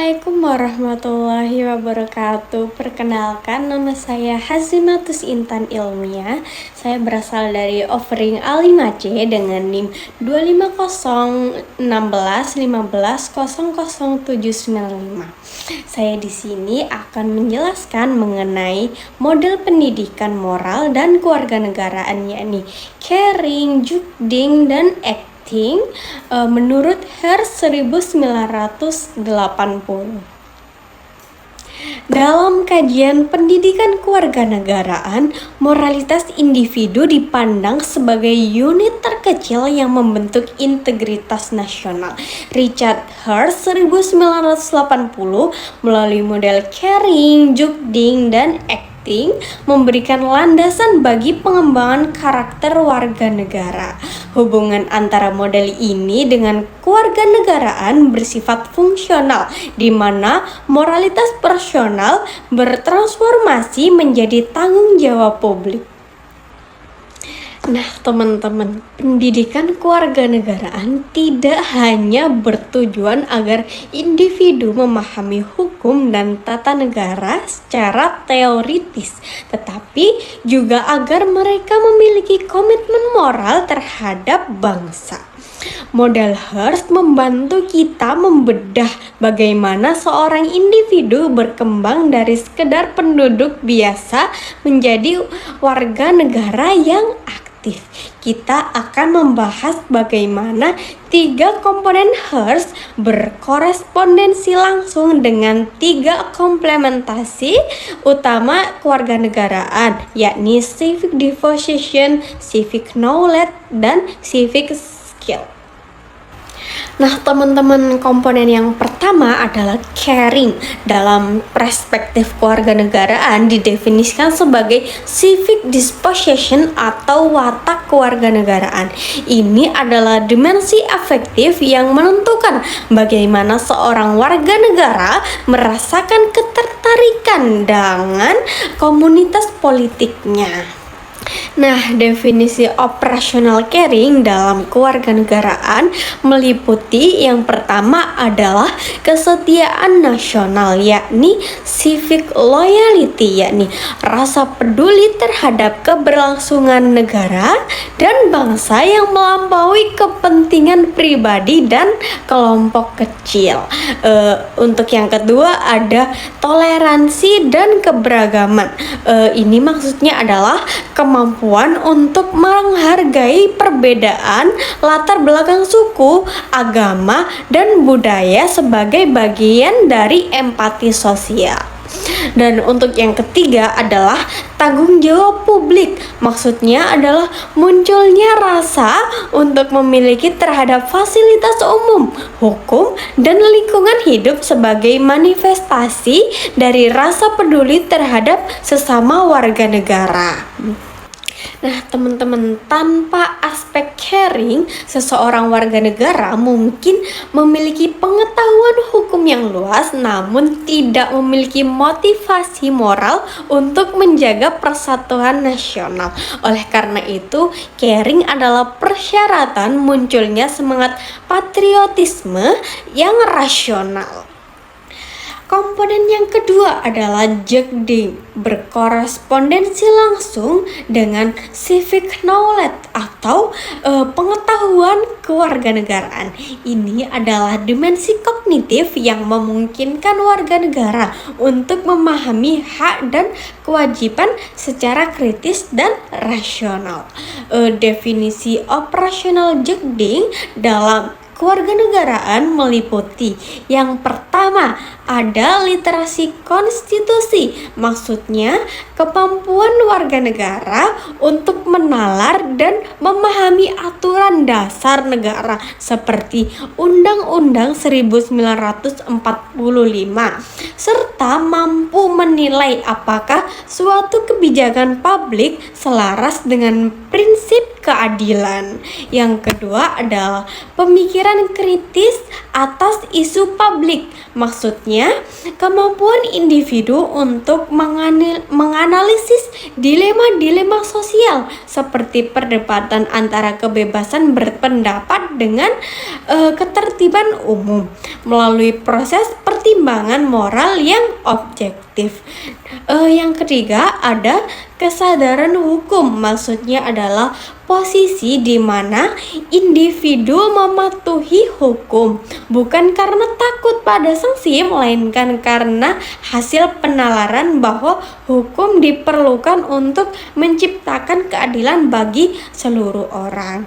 Assalamualaikum warahmatullahi wabarakatuh. Perkenalkan, nama saya Hazimatus Intan Ilmiah. Saya berasal dari Offering A5C dengan NIM 2501615000795. Saya di sini akan menjelaskan mengenai model pendidikan moral dan kewarganegaraan, yakni caring, judging, dan acting menurut Hers 1980. Dalam kajian pendidikan kewarganegaraan, moralitas individu dipandang sebagai unit terkecil yang membentuk integritas nasional. Richard Hers 1980 melalui model caring, judging, dan acting memberikan landasan bagi pengembangan karakter warga negara. Hubungan antara model ini dengan kewarganegaraan bersifat fungsional, di mana moralitas personal bertransformasi menjadi tanggung jawab publik. Nah, teman-teman, pendidikan kewarganegaraan tidak hanya bertujuan agar individu memahami hukum dan tata negara secara teoritis, tetapi juga agar mereka memiliki komitmen moral terhadap bangsa. Model Hers membantu kita membedah bagaimana seorang individu berkembang dari sekedar penduduk biasa menjadi warga negara yang aktif. Kita akan membahas bagaimana 3 komponen Hers berkorespondensi langsung dengan 3 komplementasi utama kewarganegaraan, yakni civic devotion, civic knowledge, dan civic skill. Nah, teman-teman, komponen yang pertama adalah caring. Dalam perspektif kewarganegaraan didefinisikan sebagai civic disposition atau watak kewarganegaraan. Ini adalah dimensi afektif yang menentukan bagaimana seorang warga negara merasakan ketertarikan dengan komunitas politiknya. Nah, definisi operasional caring dalam kewarganegaraan meliputi yang pertama adalah kesetiaan nasional, yakni civic loyalty, yakni rasa peduli terhadap keberlangsungan negara dan bangsa yang melampaui kepentingan pribadi dan kelompok kecil. Untuk yang kedua ada toleransi dan keberagaman. Ini maksudnya adalah kemampuan untuk menghargai perbedaan latar belakang suku, agama, dan budaya sebagai bagian dari empati sosial. Dan untuk yang ketiga adalah tanggung jawab publik. Maksudnya adalah munculnya rasa untuk memiliki terhadap fasilitas umum, hukum, dan lingkungan hidup sebagai manifestasi dari rasa peduli terhadap sesama warga negara. Nah, teman-teman, tanpa aspek caring, seseorang warga negara mungkin memiliki pengetahuan hukum yang luas namun tidak memiliki motivasi moral untuk menjaga persatuan nasional. Oleh karena itu, caring adalah persyaratan munculnya semangat patriotisme yang rasional. Komponen yang kedua adalah judging, berkorespondensi langsung dengan civic knowledge atau pengetahuan kewarganegaraan. Ini adalah dimensi kognitif yang memungkinkan warga negara untuk memahami hak dan kewajiban secara kritis dan rasional. Definisi operasional judging dalam kewarganegaraan meliputi yang pertama ada literasi konstitusi, maksudnya kemampuan warga negara untuk menalar dan memahami aturan dasar negara seperti Undang-Undang 1945 serta mampu menilai apakah suatu kebijakan publik selaras dengan prinsip keadilan. Yang kedua adalah pemikiran kritis atas isu publik. Maksudnya, kemampuan individu untuk menganalisis dilema-dilema sosial seperti perdebatan antara kebebasan berpendapat dengan ketertiban umum melalui proses pertimbangan moral yang objektif. Yang ketiga ada kesadaran hukum. Maksudnya adalah posisi di mana individu mematuhi hukum bukan karena takut pada sanksi, melainkan karena hasil penalaran bahwa hukum diperlukan untuk menciptakan keadilan bagi seluruh orang.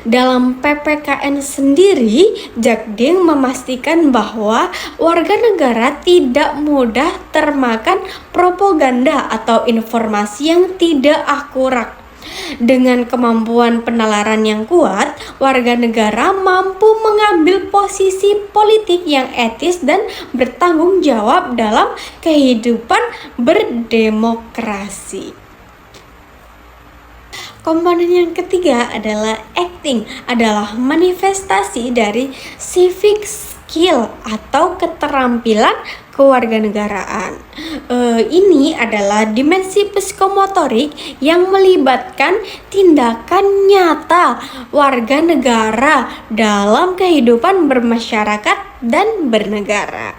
Dalam PPKN sendiri, Jakding memastikan bahwa warga negara tidak mudah termakan propaganda atau informasi yang tidak akurat. Dengan kemampuan penalaran yang kuat, warga negara mampu mengambil posisi politik yang etis dan bertanggung jawab dalam kehidupan berdemokrasi. Komponen yang ketiga adalah acting, adalah manifestasi dari civic skill atau keterampilan kewarganegaraan. Ini adalah dimensi psikomotorik yang melibatkan tindakan nyata warga negara dalam kehidupan bermasyarakat dan bernegara.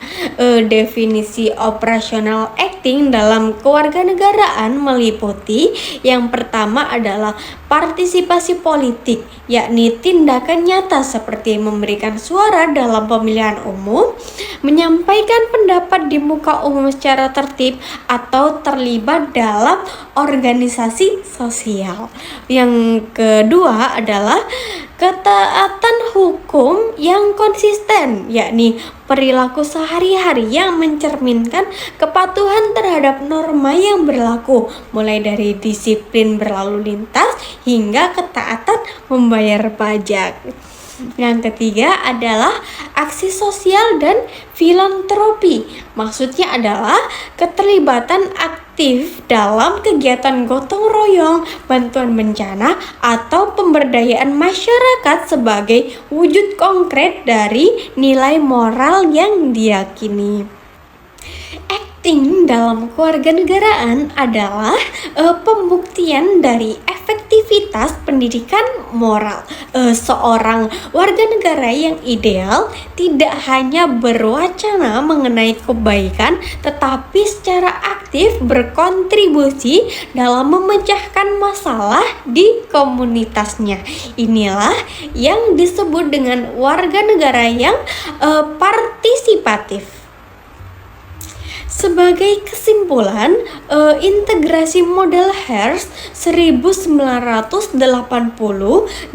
Definisi operasional acting dalam kewarganegaraan meliputi yang pertama adalah partisipasi politik, yakni tindakan nyata seperti memberikan suara dalam pemilihan umum, menyampaikan pendapat di muka umum secara tertib, atau terlibat dalam organisasi sosial. Yang kedua adalah ketaatan hukum yang konsisten, yakni perilaku sehari-hari yang mencerminkan kepatuhan terhadap norma yang berlaku, mulai dari disiplin berlalu lintas hingga ketaatan membayar pajak. Yang ketiga adalah aksi sosial dan filantropi. Maksudnya adalah keterlibatan aktif dalam kegiatan gotong royong, bantuan bencana, atau pemberdayaan masyarakat sebagai wujud konkret dari nilai moral yang diyakini. Acting dalam kewarganegaraan adalah pembuktian dari efektivitas pendidikan moral. Seorang warga negara yang ideal tidak hanya berwacana mengenai kebaikan, tetapi secara aktif berkontribusi dalam memecahkan masalah di komunitasnya. Inilah yang disebut dengan warga negara yang partisipatif. Sebagai kesimpulan, integrasi model Hearst 1980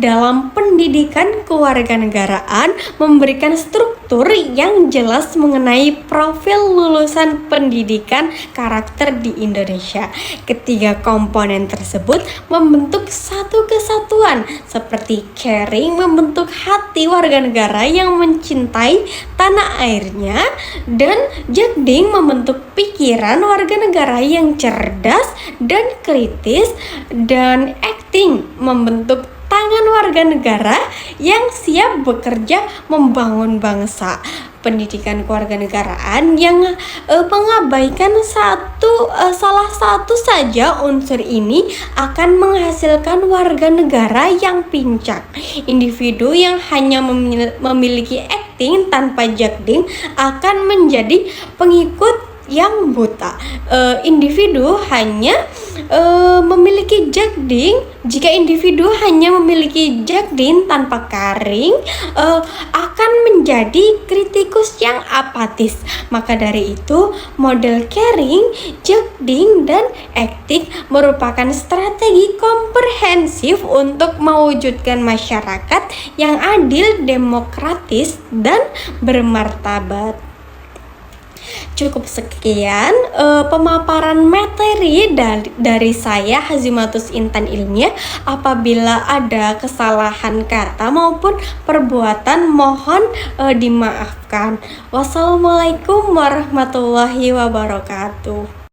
dalam pendidikan kewarganegaraan memberikan struktur yang jelas mengenai profil lulusan pendidikan karakter di Indonesia. Ketiga komponen tersebut membentuk satu kesatuan, seperti caring membentuk hati warga negara yang mencintai tanah airnya, dan Jakding membentuk pikiran warga negara yang cerdas dan kritis, dan acting membentuk tangan warga negara yang siap bekerja membangun bangsa. Pendidikan kewarganegaraan yang mengabaikan salah satu saja unsur ini akan menghasilkan warga negara yang pincang. Individu yang hanya memiliki acting tanpa Jakding akan menjadi pengikut yang buta. Individu hanya memiliki Jakding, jika individu hanya memiliki Jakding tanpa caring, akan menjadi kritikus yang apatis. Maka dari itu, model caring, Jakding, dan acting merupakan strategi komprehensif untuk mewujudkan masyarakat yang adil, demokratis, dan bermartabat. Cukup sekian pemaparan materi dari saya, Hazimatus Intan Ilmiah. Apabila ada kesalahan kata maupun perbuatan, mohon dimaafkan. Wassalamualaikum warahmatullahi wabarakatuh.